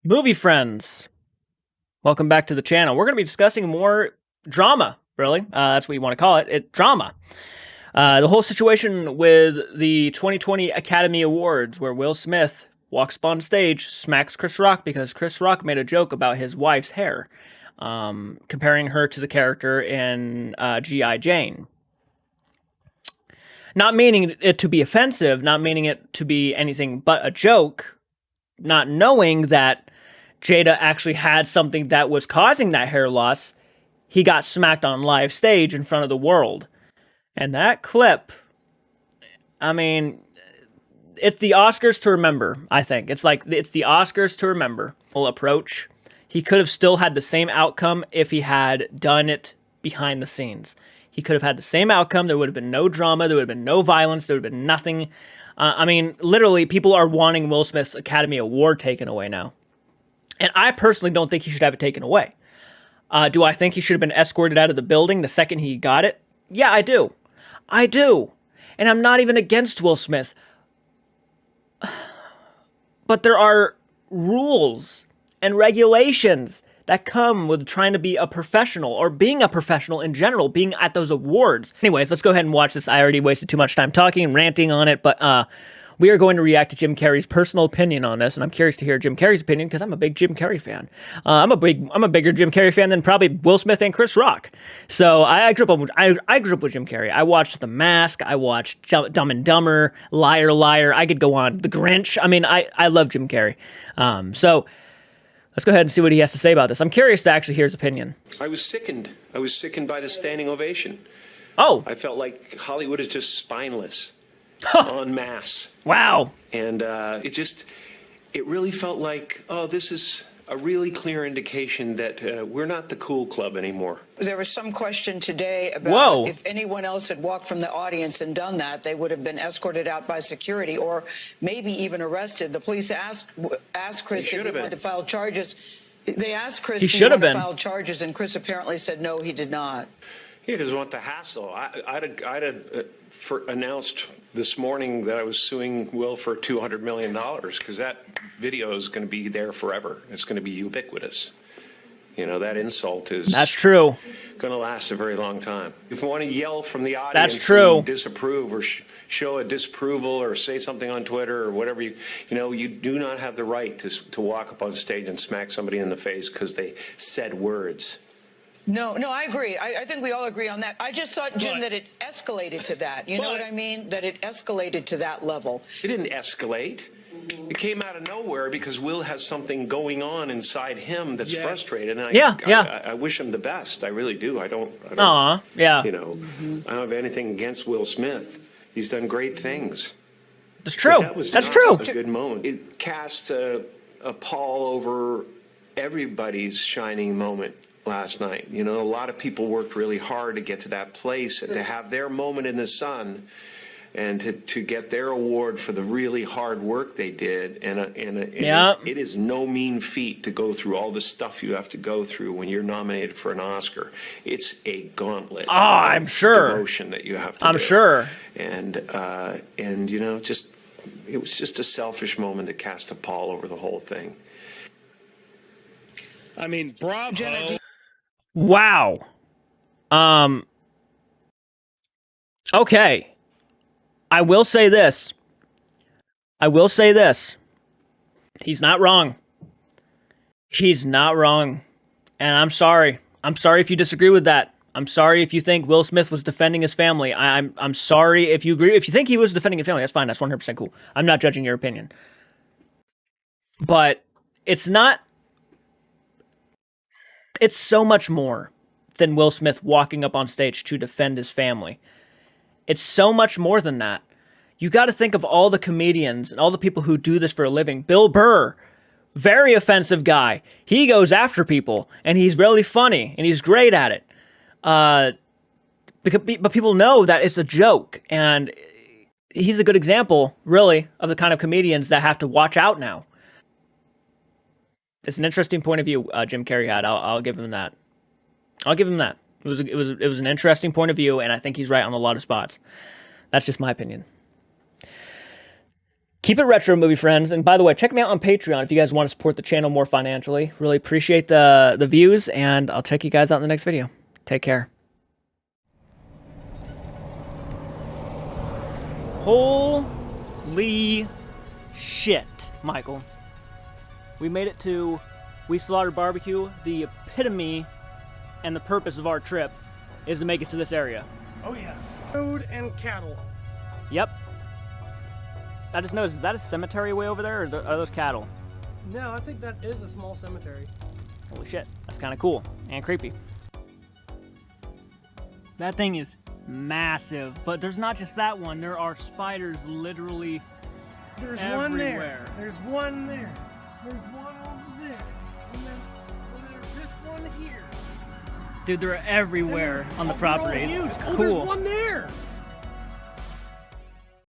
Movie friends, welcome back to the channel. We're going to be discussing more drama, really. That's what you want to call it. Drama. The whole situation with the 2020 Academy Awards, where Will Smith walks up on stage, smacks Chris Rock because Chris Rock made a joke about his wife's hair, comparing her to the character in G.I. Jane. Not meaning it to be offensive, not meaning it to be anything but a joke, not knowing that Jada actually had something that was causing that hair loss. He got smacked on live stage in front of the world. And that clip, I mean, it's the Oscars to remember, I think. It's the Oscars to remember. Full approach. He could have still had the same outcome if he had done it behind the scenes. He could have had the same outcome. There would have been no drama. There would have been no violence. There would have been nothing. I mean, literally, people are wanting Will Smith's Academy Award taken away now. And I personally don't think he should have it taken away. Do I think he should have been escorted out of the building the second he got it? Yeah, I do. I do. And I'm not even against Will Smith. But there are rules and regulations that come with trying to be a professional or being a professional in general, being at those awards. Anyways, let's go ahead and watch this. I already wasted too much time talking and ranting on it, but we are going to react to Jim Carrey's personal opinion on this, and I'm curious to hear Jim Carrey's opinion because I'm a big Jim Carrey fan. I'm a bigger Jim Carrey fan than probably Will Smith and Chris Rock. So I grew up with Jim Carrey. I watched The Mask. I watched Dumb and Dumber, Liar Liar. I could go on. The Grinch. I mean, I love Jim Carrey. So let's go ahead and see what he has to say about this. I'm curious to actually hear his opinion. I was sickened. I was sickened by the standing ovation. Oh. I felt like Hollywood is just spineless. En masse. Wow. And it really felt like, oh, this is a really clear indication that we're not the cool club anymore. There was some question today about if anyone else had walked from the audience and done that, they would have been escorted out by security or maybe even arrested. The police asked Chris if he wanted to file charges. They asked Chris if he wanted to file charges, and Chris apparently said no, he did not. He doesn't want the hassle. I'd have announced this morning that I was suing Will for $200 million because that video is going to be there forever. It's going to be ubiquitous. You know, that insult is going to last a very long time. If you want to yell from the audience and disapprove or show a disapproval or say something on Twitter or whatever, you do not have the right to walk up on stage and smack somebody in the face because they said words. No, I agree. I think we all agree on that. I just thought, Jim, that it escalated to that. You know what I mean? That it escalated to that level. It didn't escalate. It came out of nowhere because Will has something going on inside him that's frustrated. And I wish him the best. I really do. I don't. You know, I don't have anything against Will Smith. He's done great things. That's true. That's true. A good moment. It cast a pall over everybody's shining moment last night. You know, a lot of people worked really hard to get to that place and to have their moment in the sun and to get their award for the really hard work they did. And it is no mean feat to go through all the stuff you have to go through when you're nominated for an Oscar. It's a gauntlet. I'm sure. Devotion that you have to do. I'm sure. And you know, it was just a selfish moment that cast a pall over the whole thing. I mean, bravo. Wow. Okay. I will say this. He's not wrong. He's not wrong. And I'm sorry. I'm sorry if you disagree with that. I'm sorry if you think Will Smith was defending his family. I'm sorry if you agree. If you think he was defending his family, that's fine. That's 100% cool. I'm not judging your opinion. But it's not. It's so much more than Will Smith walking up on stage to defend his family. It's so much more than that. You got to think of all the comedians and all the people who do this for a living. Bill Burr, very offensive guy. He goes after people, and he's really funny, and he's great at it. But people know that it's a joke, and he's a good example, really, of the kind of comedians that have to watch out now. It's an interesting point of view Jim Carrey had. I'll give him that. I'll give him that. It was an interesting point of view, and I think he's right on a lot of spots. That's just my opinion. Keep it retro, movie friends. And by the way, check me out on Patreon if you guys want to support the channel more financially. Really appreciate the views, and I'll check you guys out in the next video. Take care. Holy shit, Michael. We made it to We Slaughtered Barbecue. The epitome and the purpose of our trip is to make it to this area. Oh yes. Food and cattle. Yep. I just noticed, is that a cemetery way over there, or are those cattle? No, I think that is a small cemetery. Holy shit, that's kind of cool and creepy. That thing is massive, but there's not just that one. There are spiders literally There's everywhere. one there. There's one there. There's one over there. And then there's this one here. Dude, they're everywhere on the property. Huge. It's Oh, cool. there's one there.